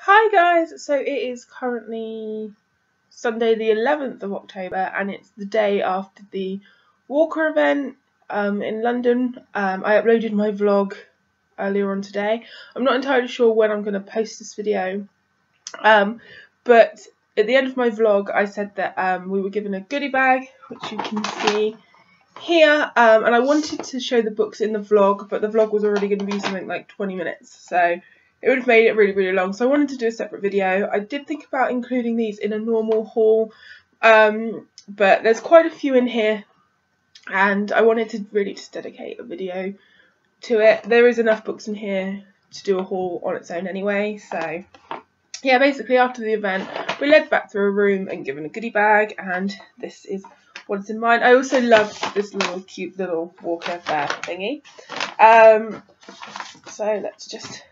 Hi guys, so it is currently Sunday the 11th of October and it's the day after the Walker event in London. I uploaded my vlog earlier on today. I'm not entirely sure when I'm going to post this video, but at the end of my vlog I said that we were given a goodie bag, which you can see here, and I wanted to show the books in the vlog, but the vlog was already going to be something like 20 minutes, so it would have made it really long, so I wanted to do a separate video. I did think about including these in a normal haul, but there's quite a few in here and I wanted to really just dedicate a video to it. There is enough books in here to do a haul on its own anyway, so yeah, basically after the event we led back through a room and given a goodie bag, and this is what's in mine. I also loved this little cute little Walker bear thingy. So let's just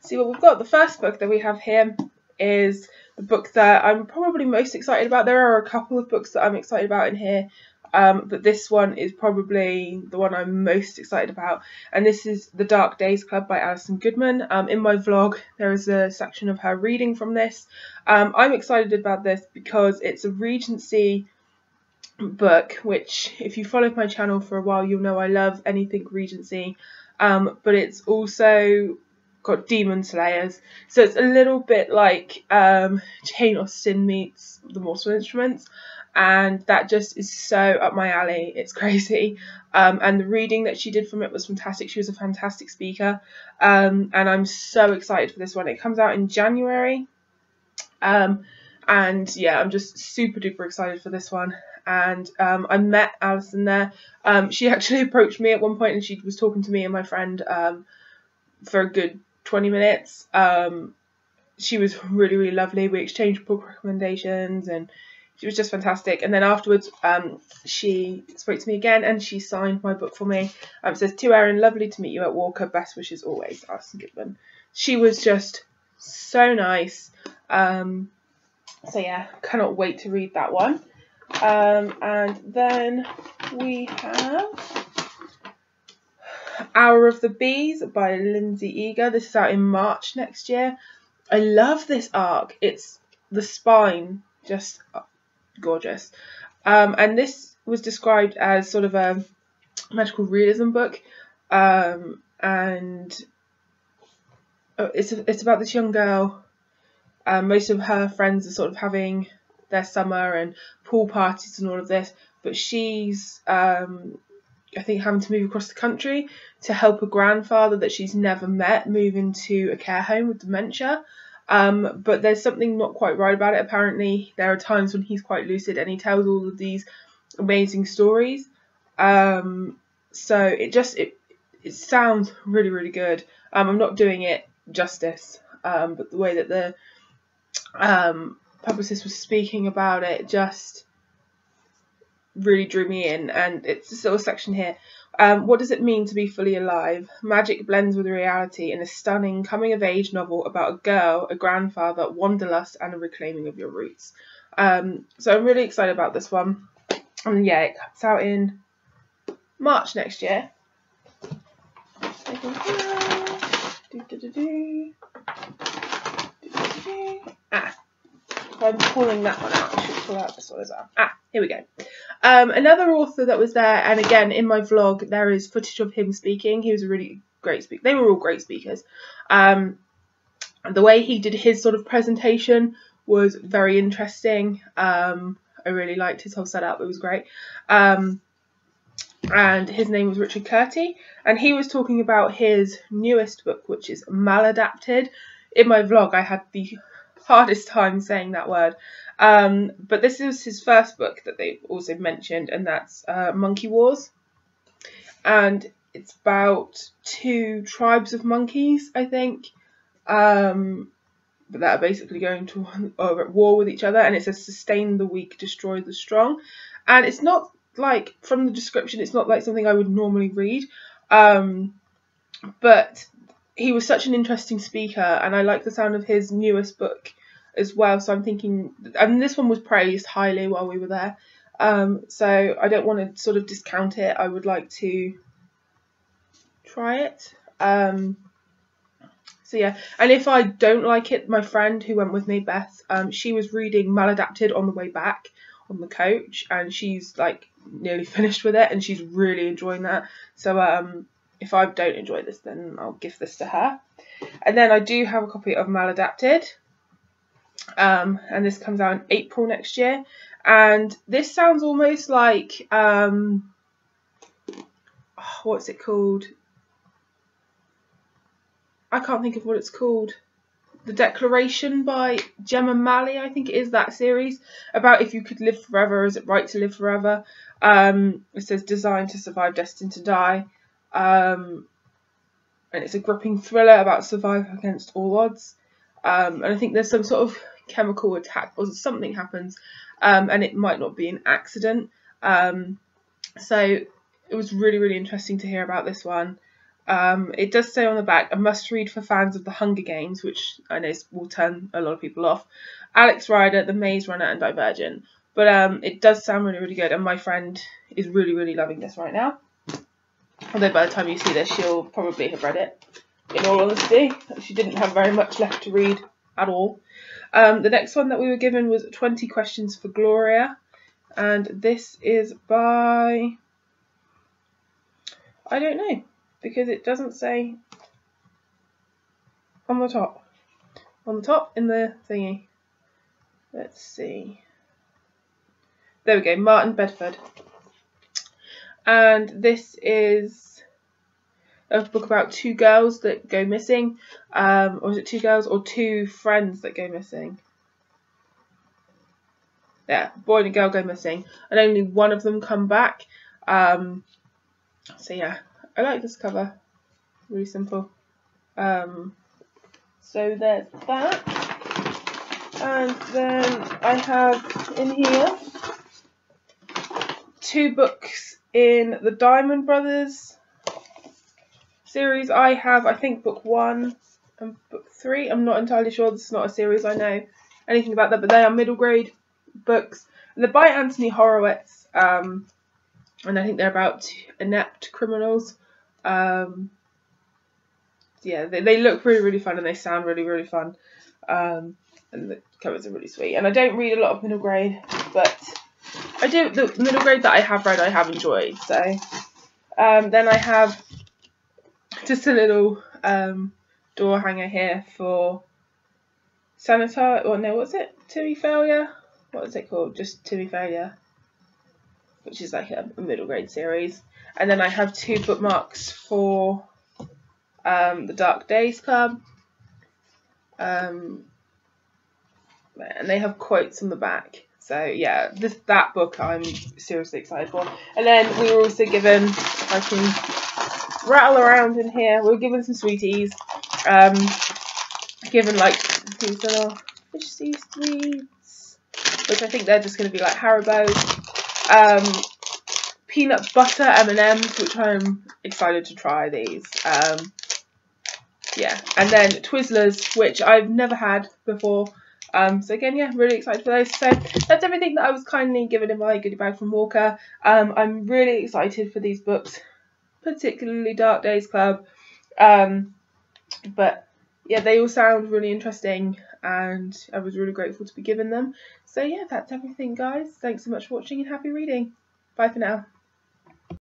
see what we've got. The first book that we have here is the book that I'm probably most excited about. There are a couple of books that I'm excited about in here, but this one is probably the one I'm most excited about, and this is The Dark Days Club by Alison Goodman. In my vlog there is a section of her reading from this. I'm excited about this because it's a Regency book, which if you followed my channel for a while you'll know I love anything Regency, but it's also got demon slayers, so it's a little bit like Jane Austen meets The Mortal Instruments, and that just is so up my alley. It's crazy, and the reading that she did from it was fantastic. She was a fantastic speaker, and I'm so excited for this one. It comes out in January, and yeah, I'm just super duper excited for this one. And I met Alison there. She actually approached me at one point and she was talking to me and my friend for a good 20 minutes. She was really lovely. We exchanged book recommendations and she was just fantastic. And then afterwards she spoke to me again and she signed my book for me. It says, "To Erin, lovely to meet you at Walker. Best wishes always, Alison Goodman." She was just so nice. So yeah, cannot wait to read that one. And then we have Hour of the Bees by Lindsay Eager. This is out in March next year. I love this arc. It's the spine, just gorgeous. And this was described as sort of a magical realism book, and it's about this young girl. Most of her friends are sort of having their summer and pool parties and all of this, but she's I think having to move across the country to help a grandfather that she's never met move into a care home with dementia, but there's something not quite right about it. Apparently there are times when he's quite lucid and he tells all of these amazing stories, so it sounds really good. I'm not doing it justice, but the way that the publicist was speaking about it just really drew me in. And it's this little section here. What does it mean to be fully alive? Magic blends with reality in a stunning coming-of-age novel about a girl, a grandfather, wanderlust, and a reclaiming of your roots. So I'm really excited about this one. And yeah, it comes out in March next year. If I'm pulling that one out, I should pull out this one as well. Here we go. Another author that was there, and again in my vlog there is footage of him speaking. He was a really great speaker. They were all great speakers. The way he did his sort of presentation was very interesting. I really liked his whole setup. It was great. And his name was Kurti, and he was talking about his newest book, which is Maladapted. In my vlog I had the hardest time saying that word, but this is his first book that they've also mentioned, and that's Monkey Wars, and it's about two tribes of monkeys, I think, that are basically going to at war with each other, and it says sustain the weak, destroy the strong. And it's not like, from the description, it's not like something I would normally read, but he was such an interesting speaker, and I like the sound of his newest book as well. So I'm thinking, and this one was praised highly while we were there, so I don't want to sort of discount it. I would like to try it. So yeah, and if I don't like it, my friend who went with me, Beth, she was reading Maladapted on the way back on the coach, and she's like nearly finished with it, and she's really enjoying that. So if I don't enjoy this, then I'll give this to her. And then I do have a copy of Maladapted, and this comes out in April next year. And this sounds almost like what's it called? I can't think of what it's called. The Declaration by Gemma Malley, I think it is, that series, about if you could live forever, is it right to live forever? It says designed to survive, destined to die. And it's a gripping thriller about survival against all odds. And I think there's some sort of chemical attack or something happens, and it might not be an accident. So it was really, really interesting to hear about this one. It does say on the back, a must read for fans of the Hunger Games, which I know will turn a lot of people off. Alex Rider, The Maze Runner and Divergent. But it does sound really, really good, and my friend is really, really loving this right now. Although by the time you see this, she'll probably have read it, in all honesty. She didn't have very much left to read at all. The next one that we were given was 20 Questions for Gloria, and this is by... I don't know, because it doesn't say on the top. On the top in the thingy. Let's see. There we go, Martin Bedford. And this is a book about two girls that go missing. Or is it two girls or two friends that go missing? Yeah, boy and a girl go missing, and only one of them come back. So yeah, I like this cover. Really simple. So there's that. And then I have in here 2 books in the Diamond Brothers series. I have, I think, book 1 and book 3. I'm not entirely sure. This is not a series I know anything about that, but they are middle grade books. And they're by Anthony Horowitz, and I think they're about inept criminals. Yeah, they look really, really fun, and they sound really, really fun. And the covers are really sweet. And I don't read a lot of middle grade, but I do. The middle grade that I have read, I have enjoyed. So then I have just a little door hanger here for Sanitar. Or no, what's it? Timmy Failure. What is it called? Just Timmy Failure, which is like a middle grade series. And then I have 2 bookmarks for the Dark Days Club, and they have quotes on the back. So yeah, that book I'm seriously excited for. And then we were also given, if I can rattle around in here, we were given some sweeties. Given like these little fish sea sweets, which I think they're just going to be like Haribo's. Peanut butter M&Ms, which I'm excited to try these. Yeah, and then Twizzlers, which I've never had before. So again, yeah, really excited for those. So that's everything that I was kindly given in my goodie bag from Walker. I'm really excited for these books, particularly Dark Days Club. But yeah, they all sound really interesting, and I was really grateful to be given them. So yeah, that's everything, guys. Thanks so much for watching, and happy reading. Bye for now.